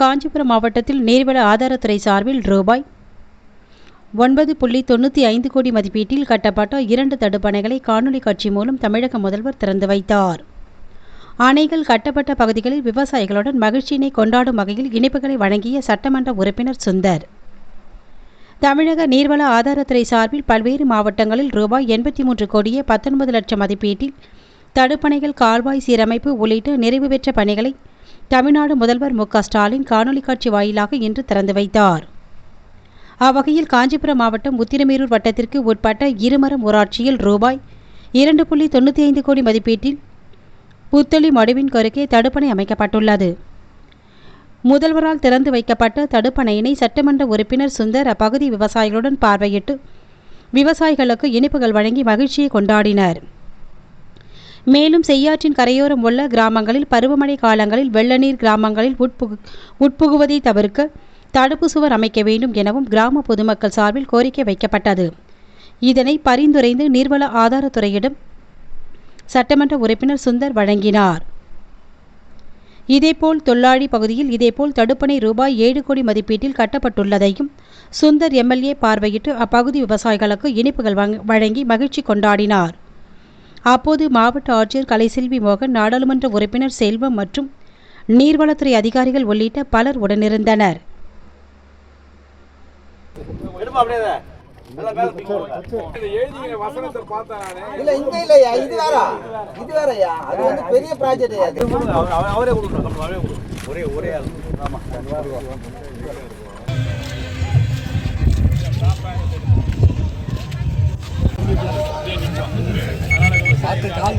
காஞ்சிபுரம் மாவட்டத்தில் நீர்வள ஆதாரத்துறை சார்பில் ரூபாய் 9.95 கோடி மதிப்பீட்டில் கட்டப்பட்ட 2 தடுப்பணைகளை காணொலி காட்சி மூலம் தமிழக முதல்வர் திறந்து வைத்தார். அணைகள் கட்டப்பட்ட பகுதிகளில் விவசாயிகளுடன் மகிழ்ச்சியினை கொண்டாடும் வகையில் இனிப்புகளை வழங்கிய சட்டமன்ற உறுப்பினர் சுந்தர். தமிழக நீர்வள ஆதாரத்துறை சார்பில் பல்வேறு மாவட்டங்களில் ரூபாய் 83 கோடியே 19 லட்சம் மதிப்பீட்டில் தடுப்பணைகள், கால்வாய் சீரமைப்பு உள்ளிட்ட நிறைவு பெற்ற பணிகளை தமிழ்நாடு முதல்வர் மு க ஸ்டாலின் காணொலி காட்சி வாயிலாக இன்று திறந்து வைத்தார். அவ்வகையில் காஞ்சிபுரம் மாவட்டம் உத்திரமேரூர் வட்டத்திற்கு உட்பட்ட இருமரம் ஊராட்சியில் ரூபாய் 2.95 கோடி மதிப்பீட்டில் புத்தளி மடுவின் கருகே தடுப்பணை அமைக்கப்பட்டுள்ளது. முதல்வரால் திறந்து வைக்கப்பட்ட தடுப்பணையினை சட்டமன்ற உறுப்பினர் சுந்தர் அப்பகுதி விவசாயிகளுடன் பார்வையிட்டு விவசாயிகளுக்கு இனிப்புகள் வழங்கி மகிழ்ச்சியை கொண்டாடினர். மேலும் செய்யாற்றின் கரையோரம் உள்ள கிராமங்களில் பருவமழை காலங்களில் வெள்ளநீர் கிராமங்களில் உட்புகுவதை தவிர்க்க தடுப்பு சுவர் அமைக்க வேண்டும் எனவும் கிராம பொதுமக்கள் சார்பில் கோரிக்கை வைக்கப்பட்டது. இதனை பரிந்துரைந்து நீர்வள ஆதாரத்துறையிடம் சட்டமன்ற உறுப்பினர் சுந்தர் வழங்கினார். இதேபோல் தொல்லாழி பகுதியில் இதேபோல் தடுப்பணை ரூபாய் 7 கோடி மதிப்பீட்டில் கட்டப்பட்டுள்ளதையும் சுந்தர் எம்எல்ஏ பார்வையிட்டு அப்பகுதி விவசாயிகளுக்கு இனிப்புகள் வழங்கி மகிழ்ச்சி கொண்டாடினார். அப்போது மாவட்ட ஆட்சியர் கலைசெல்வி மோகன், நாடாளுமன்ற உறுப்பினர் செல்வம் மற்றும் நீர்வளத்துறை அதிகாரிகள் உள்ளிட்ட பலர் உடனிருந்தனர். பெரிய ப்ராஜெக்ட் கால்